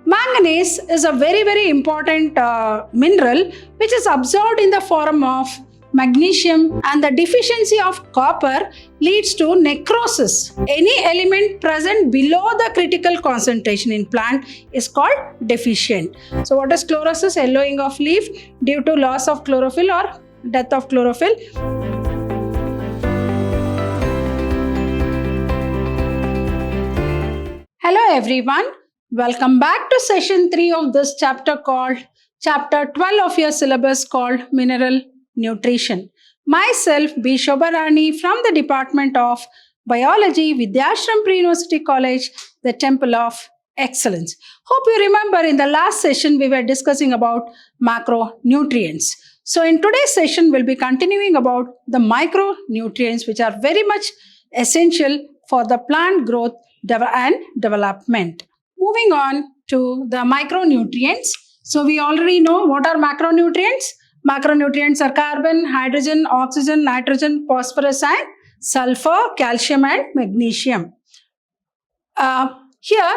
Manganese is a very important mineral which is absorbed in the form of magnesium, and the deficiency of copper leads to necrosis. Any element present below the critical concentration in plant is called deficient. So what is chlorosis? Yellowing of leaf due to loss of chlorophyll or death of chlorophyll. Hello everyone. Welcome back to session 3 of this chapter called chapter 12 of your syllabus called Mineral Nutrition. Myself B. Shobharani from the Department of Biology, Vidyashram Pre-University College, the Temple of Excellence. Hope you remember in the last session we were discussing about macronutrients. So in today's session we'll be continuing about the micronutrients which are very much essential for the plant growth and development. Moving on to the micronutrients. So we already know what are macronutrients. Macronutrients are carbon, hydrogen, oxygen, nitrogen, phosphorus and sulfur, calcium and magnesium. Here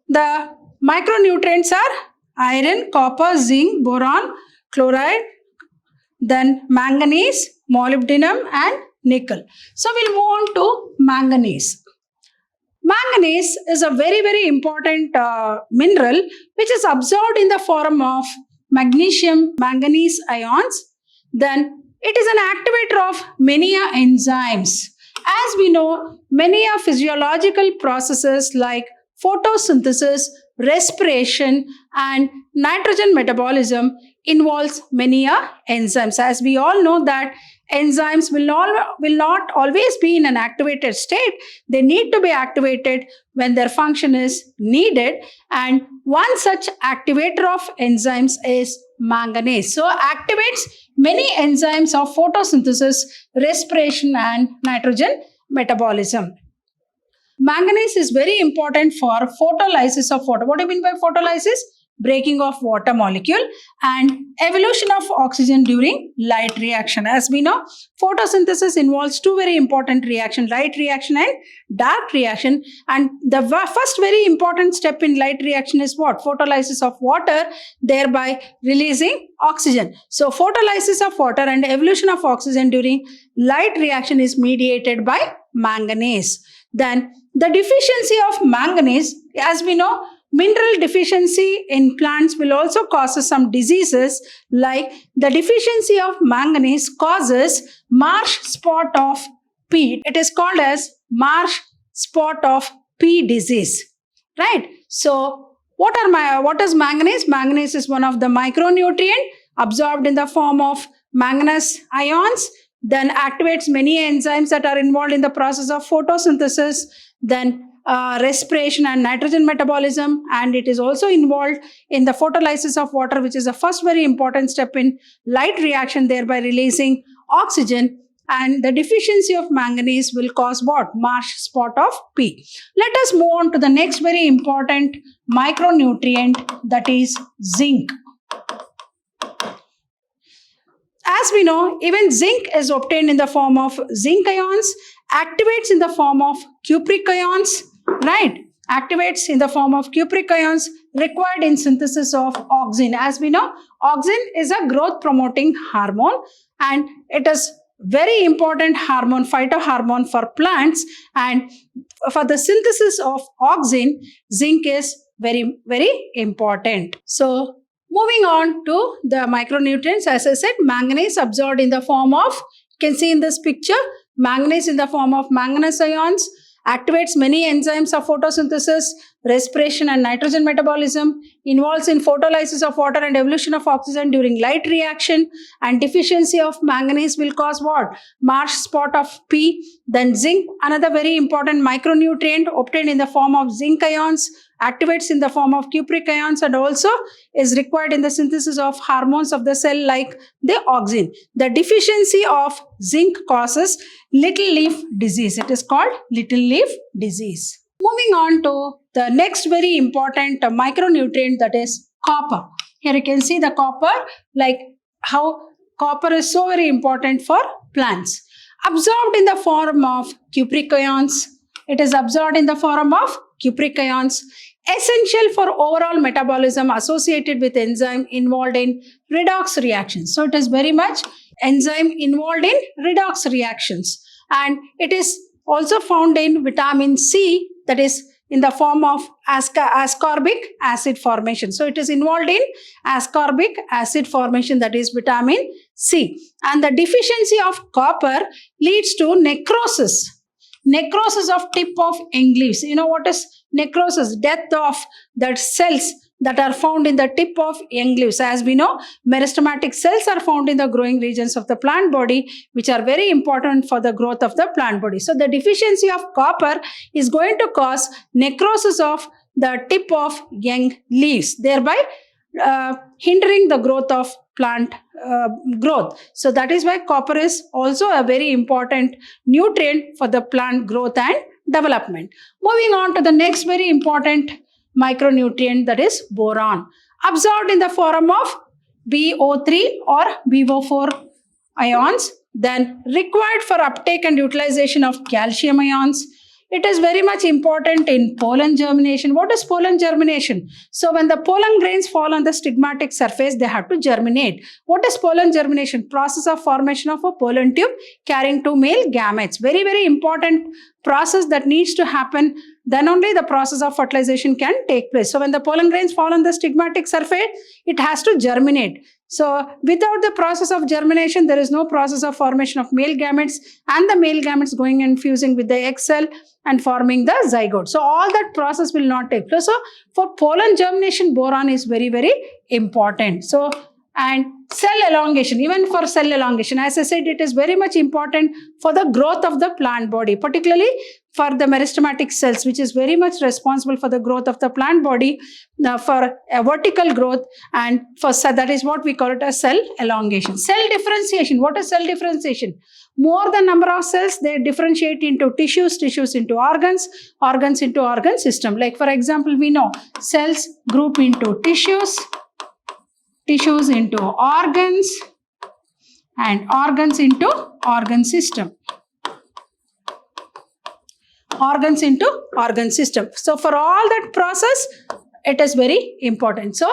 the micronutrients are iron, copper, zinc, boron, chloride, then manganese, molybdenum and nickel. So we'll move on to manganese. Manganese is a very important mineral which is absorbed in the form of magnesium manganese ions. Then it is an activator of many enzymes. As we know, many physiological processes like photosynthesis, respiration and nitrogen metabolism involves many enzymes. As we all know that enzymes will not always be in an activated state. They need to be activated when their function is needed, and one such activator of enzymes is manganese. So activates many enzymes of photosynthesis, respiration and nitrogen metabolism. Manganese is very important for photolysis of water. What do you mean by photolysis? Breaking of water molecule and evolution of oxygen during light reaction. As we know, photosynthesis involves two very important reactions, light reaction and dark reaction. And the first very important step in light reaction is what? Photolysis of water, thereby releasing oxygen. So photolysis of water and evolution of oxygen during light reaction is mediated by manganese. Then the deficiency of manganese, as we know, mineral deficiency in plants will also cause some diseases, like the deficiency of manganese causes marsh spot of pea. It is called as marsh spot of pea disease, right? So what is manganese? Manganese is one of the micronutrient absorbed in the form of manganese ions, then activates many enzymes that are involved in the process of photosynthesis, then respiration and nitrogen metabolism, and it is also involved in the photolysis of water, which is the first very important step in light reaction, thereby releasing oxygen. And the deficiency of manganese will cause what? Marsh spot of pea. Let us move on to the next very important micronutrient, that is zinc. As we know, even zinc is obtained in the form of zinc ions, activates in the form of cupric ions, right? Activates in the form of cupric ions required in synthesis of auxin. As we know, auxin is a growth promoting hormone and it is very important hormone, phytohormone for plants, and for the synthesis of auxin, zinc is very important. So moving on to the micronutrients, as I said, manganese absorbed in the form of, you can see in this picture, manganese in the form of manganese ions, activates many enzymes of photosynthesis, respiration and nitrogen metabolism, involves in photolysis of water and evolution of oxygen during light reaction, and deficiency of manganese will cause what? Marsh spot of pea. Then zinc, another very important micronutrient obtained in the form of zinc ions, activates in the form of cupric ions and also is required in the synthesis of hormones of the cell like the auxin. The deficiency of zinc causes little leaf disease. It is called little leaf disease. Moving on to the next very important micronutrient, that is copper. Here you can see the copper, like how copper is so very important for plants. Absorbed in the form of cupric ions. It is absorbed in the form of cupric ions, essential for overall metabolism, associated with enzyme involved in redox reactions. So it is very much enzyme involved in redox reactions, and it is also found in vitamin C, that is in the form of ascorbic acid formation. So it is involved in ascorbic acid formation, that is vitamin C. And the deficiency of copper leads to necrosis of tip of young leaves. You know what is necrosis? Death of that cells that are found in the tip of young leaves. As we know, meristematic cells are found in the growing regions of the plant body, which are very important for the growth of the plant body. So the deficiency of copper is going to cause necrosis of the tip of young leaves, thereby hindering the growth of plant growth. So that is why copper is also a very important nutrient for the plant growth and development. Moving on to the next very important micronutrient, that is boron, absorbed in the form of BO3 or BO4 ions, then required for uptake and utilization of calcium ions. It is very much important in pollen germination. What is pollen germination? So when the pollen grains fall on the stigmatic surface, they have to germinate. What is pollen germination? Process of formation of a pollen tube carrying two male gametes. Very, very important process that needs to happen. Then only the process of fertilization can take place. So when the pollen grains fall on the stigmatic surface, it has to germinate. So without the process of germination, there is no process of formation of male gametes, and the male gametes going and fusing with the egg cell and forming the zygote. So all that process will not take place. So for pollen germination, boron is very, very important. So, and cell elongation, even for cell elongation, as I said, it is very much important for the growth of the plant body, particularly for the meristematic cells, which is very much responsible for the growth of the plant body, for a vertical growth, and for that is what we call it as cell elongation. Cell differentiation. What is cell differentiation? More the number of cells, they differentiate into tissues, tissues into organs, organs into organ system. Like for example, we know cells group into tissues, tissues into organs, and organs into organ system. Organs into organ system. So for all that process, it is very important. So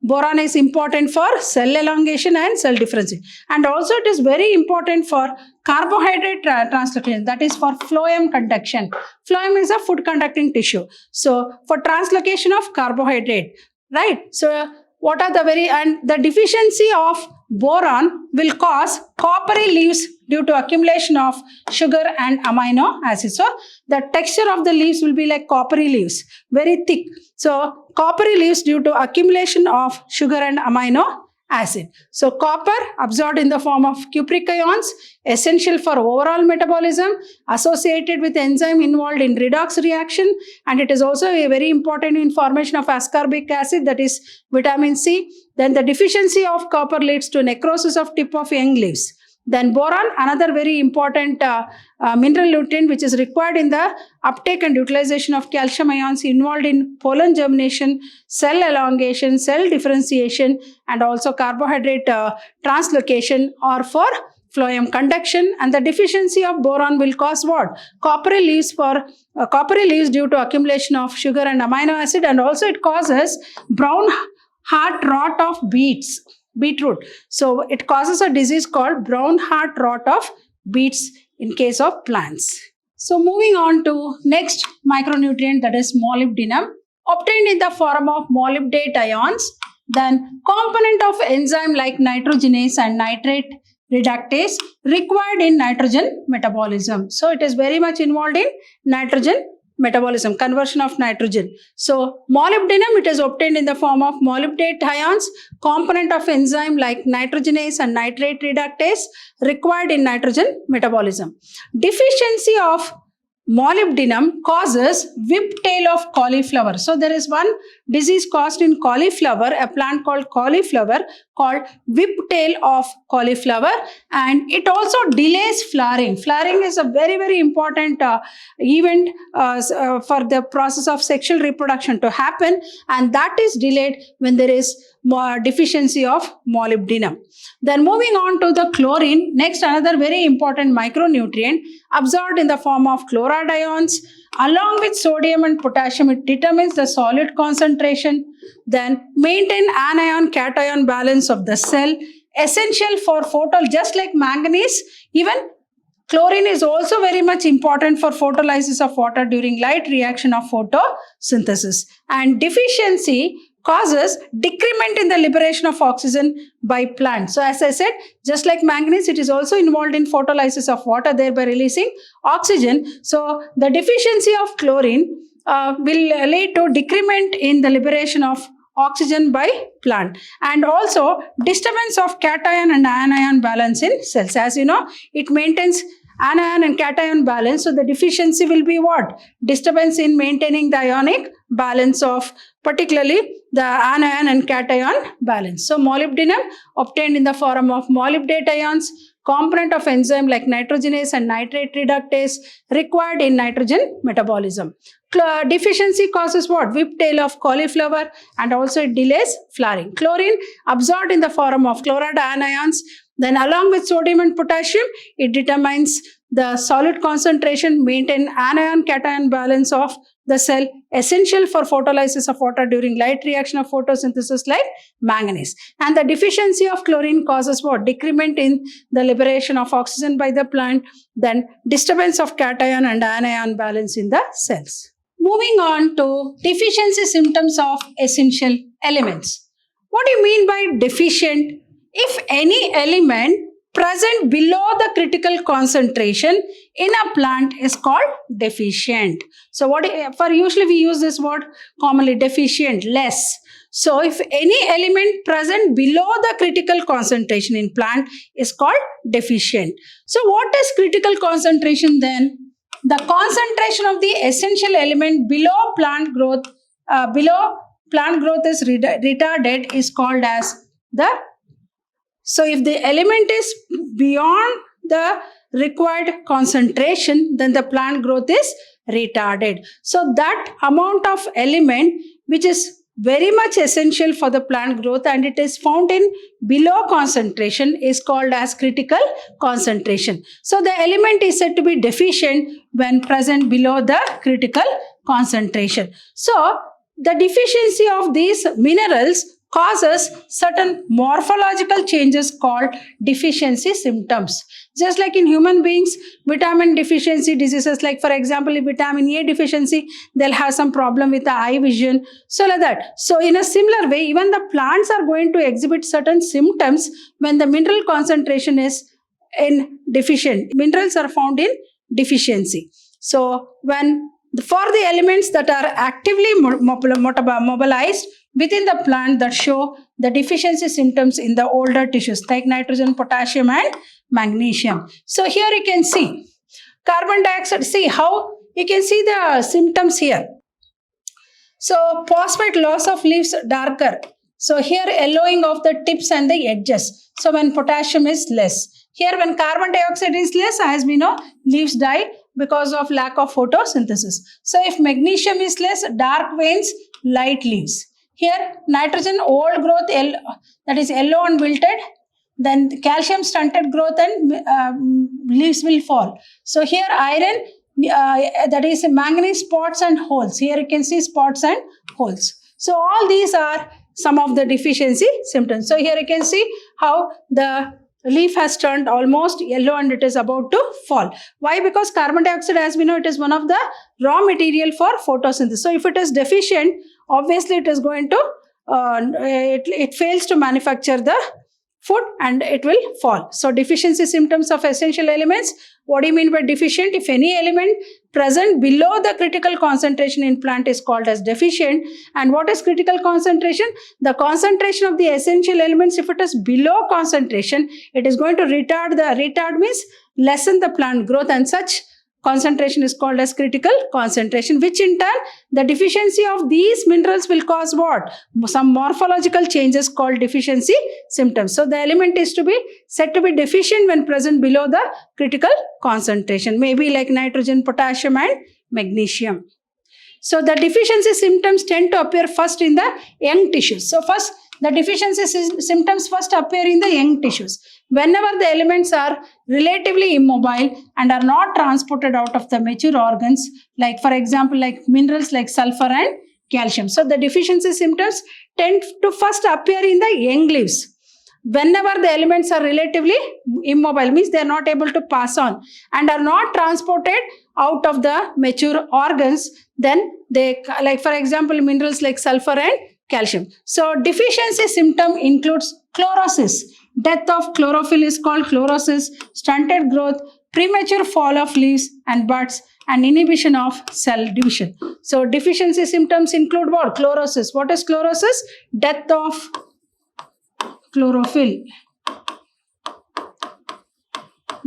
boron is important for cell elongation and cell differentiation. And also it is very important for carbohydrate translocation, that is for phloem conduction. Phloem is a food conducting tissue. So for translocation of carbohydrate, right? So what are the and the deficiency of boron will cause coppery leaves due to accumulation of sugar and amino acids. So the texture of the leaves will be like coppery leaves, very thick. So coppery leaves due to accumulation of sugar and amino acid. So copper absorbed in the form of cupric ions, essential for overall metabolism, associated with enzyme involved in redox reaction, and it is also a very important in formation of ascorbic acid, that is vitamin C. Then the deficiency of copper leads to necrosis of tip of young leaves. Then boron, another very important mineral nutrient which is required in the uptake and utilization of calcium ions, involved in pollen germination, cell elongation, cell differentiation, and also carbohydrate translocation, or for phloem conduction. And the deficiency of boron will cause what? Coppery leaves due to accumulation of sugar and amino acid, and also it causes brown heart rot of beetroot. So it causes a disease called brown heart rot of beets in case of plants. So moving on to next micronutrient, that is molybdenum, obtained in the form of molybdate ions, then component of enzyme like nitrogenase and nitrate reductase required in nitrogen metabolism. So it is very much involved in nitrogen metabolism, conversion of nitrogen. So molybdenum, it is obtained in the form of molybdate ions, component of enzyme like nitrogenase and nitrate reductase required in nitrogen metabolism. Deficiency of molybdenum causes whiptail of cauliflower. So there is one disease caused in cauliflower, a plant called cauliflower, called whiptail of cauliflower, and it also delays flowering. Flowering is a very, very important event for the process of sexual reproduction to happen, and that is delayed when there is deficiency of molybdenum. Then moving on to the chlorine, next another very important micronutrient absorbed in the form of chloride chloride ions. Along with sodium and potassium, it determines the solid concentration. Then maintain anion cation balance of the cell, essential for just like manganese, even chlorine is also very much important for photolysis of water during light reaction of photosynthesis. And deficiency causes decrement in the liberation of oxygen by plants. So as I said, just like manganese, it is also involved in photolysis of water, thereby releasing oxygen. So the deficiency of chlorine will lead to decrement in the liberation of oxygen by plant, and also disturbance of cation and anion balance in cells. As you know, it maintains anion and cation balance, so the deficiency will be what? Disturbance in maintaining the ionic balance of particularly the anion and cation balance. So molybdenum obtained in the form of molybdate ions, component of enzyme like nitrogenase and nitrate reductase required in nitrogen metabolism. Deficiency causes what? Whiptail of cauliflower, and also it delays flowering. Chlorine absorbed in the form of chloride anions. Then along with sodium and potassium, it determines the solid concentration, maintain anion cation balance of the cell, essential for photolysis of water during light reaction of photosynthesis like manganese. And the deficiency of chlorine causes what? Decrement in the liberation of oxygen by the plant, then disturbance of cation and anion balance in the cells. Moving on to deficiency symptoms of essential elements. What do you mean by deficient? If any element present below the critical concentration in a plant is called deficient. So usually we use this word commonly, deficient, less. So if any element present below the critical concentration in plant is called deficient. So what is critical concentration then? The concentration of the essential element below plant growth is retarded is called as the. So if the element is beyond the required concentration, then the plant growth is retarded. So that amount of element which is very much essential for the plant growth and it is found in below concentration is called as critical concentration. So the element is said to be deficient when present below the critical concentration. So the deficiency of these minerals causes certain morphological changes called deficiency symptoms. Just like in human beings, vitamin deficiency diseases, like for example, if vitamin A deficiency, they'll have some problem with the eye vision. So like that. So in a similar way, even the plants are going to exhibit certain symptoms when the mineral concentration is in deficient. Minerals are found in deficiency. So for the elements that are actively mobilized within the plant that show the deficiency symptoms in the older tissues like nitrogen, potassium and magnesium. So here you can see carbon dioxide. See how you can see the symptoms here. So phosphate loss of leaves darker. So here yellowing of the tips and the edges. So when potassium is less. Here when carbon dioxide is less, as we know, leaves die because of lack of photosynthesis. So if magnesium is less, dark veins, light leaves. Here nitrogen old growth, that is yellow and wilted. Then calcium stunted growth and leaves will fall. So here iron, that is manganese spots and holes. Here you can see spots and holes. So all these are some of the deficiency symptoms. So here you can see how the leaf has turned almost yellow and it is about to fall. Why? Because carbon dioxide, as we know, it is one of the raw material for photosynthesis. So if it is deficient, obviously it is going to, it fails to manufacture the food and it will fall. So deficiency symptoms of essential elements. What do you mean by deficient? If any element present below the critical concentration in plant is called as deficient. And what is critical concentration? The concentration of the essential elements, if it is below concentration, it is going to retard means lessen the plant growth, and such concentration is called as critical concentration, which in turn the deficiency of these minerals will cause what? Some morphological changes called deficiency symptoms. So the element is to be said to be deficient when present below the critical concentration, maybe like nitrogen, potassium and magnesium. So the deficiency symptoms tend to appear first in the young tissues. So first The deficiency symptoms first appear in the young tissues. Whenever the elements are relatively immobile and are not transported out of the mature organs, like for example, like minerals like sulfur and calcium. So the deficiency symptoms tend to first appear in the young leaves. Whenever the elements are relatively immobile, means they are not able to pass on and are not transported out of the mature organs, then they, like for example, minerals like sulfur and calcium. So deficiency symptom includes chlorosis. Death of chlorophyll is called chlorosis, stunted growth, premature fall of leaves and buds, and inhibition of cell division. So deficiency symptoms include what? Chlorosis. What is chlorosis? Death of chlorophyll.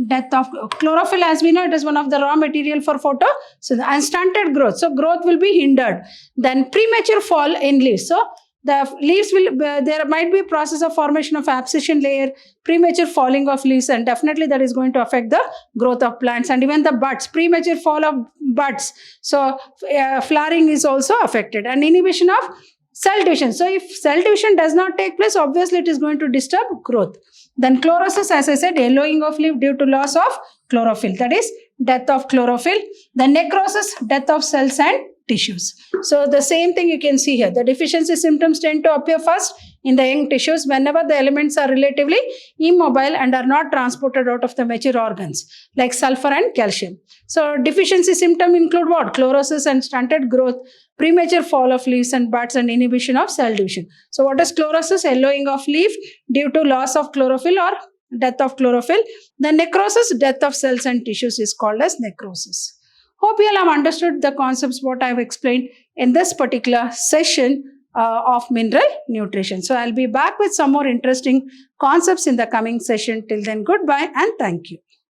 Death of chlorophyll, as we know, it is one of the raw material for photo. So the unstunted growth. So growth will be hindered. Then premature fall in leaves. So the leaves will, there might be a process of formation of abscission layer, premature falling of leaves, and definitely that is going to affect the growth of plants, and even the buds, premature fall of buds. So flowering is also affected, and inhibition of cell division. So if cell division does not take place, obviously it is going to disturb growth. Then chlorosis, as I said, yellowing of leaf due to loss of chlorophyll, that is death of chlorophyll. Then necrosis, death of cells and tissues. So the same thing you can see here. The deficiency symptoms tend to appear first in the young tissues whenever the elements are relatively immobile and are not transported out of the mature organs, like sulfur and calcium. So deficiency symptoms include what? Chlorosis and stunted growth, premature fall of leaves and buds, and inhibition of cell division. So what is chlorosis? Yellowing of leaf due to loss of chlorophyll or death of chlorophyll. The necrosis, death of cells and tissues, is called as necrosis. Hope you all have understood the concepts what I have explained in this particular session of mineral nutrition. So I'll be back with some more interesting concepts in the coming session. Till then, goodbye and thank you.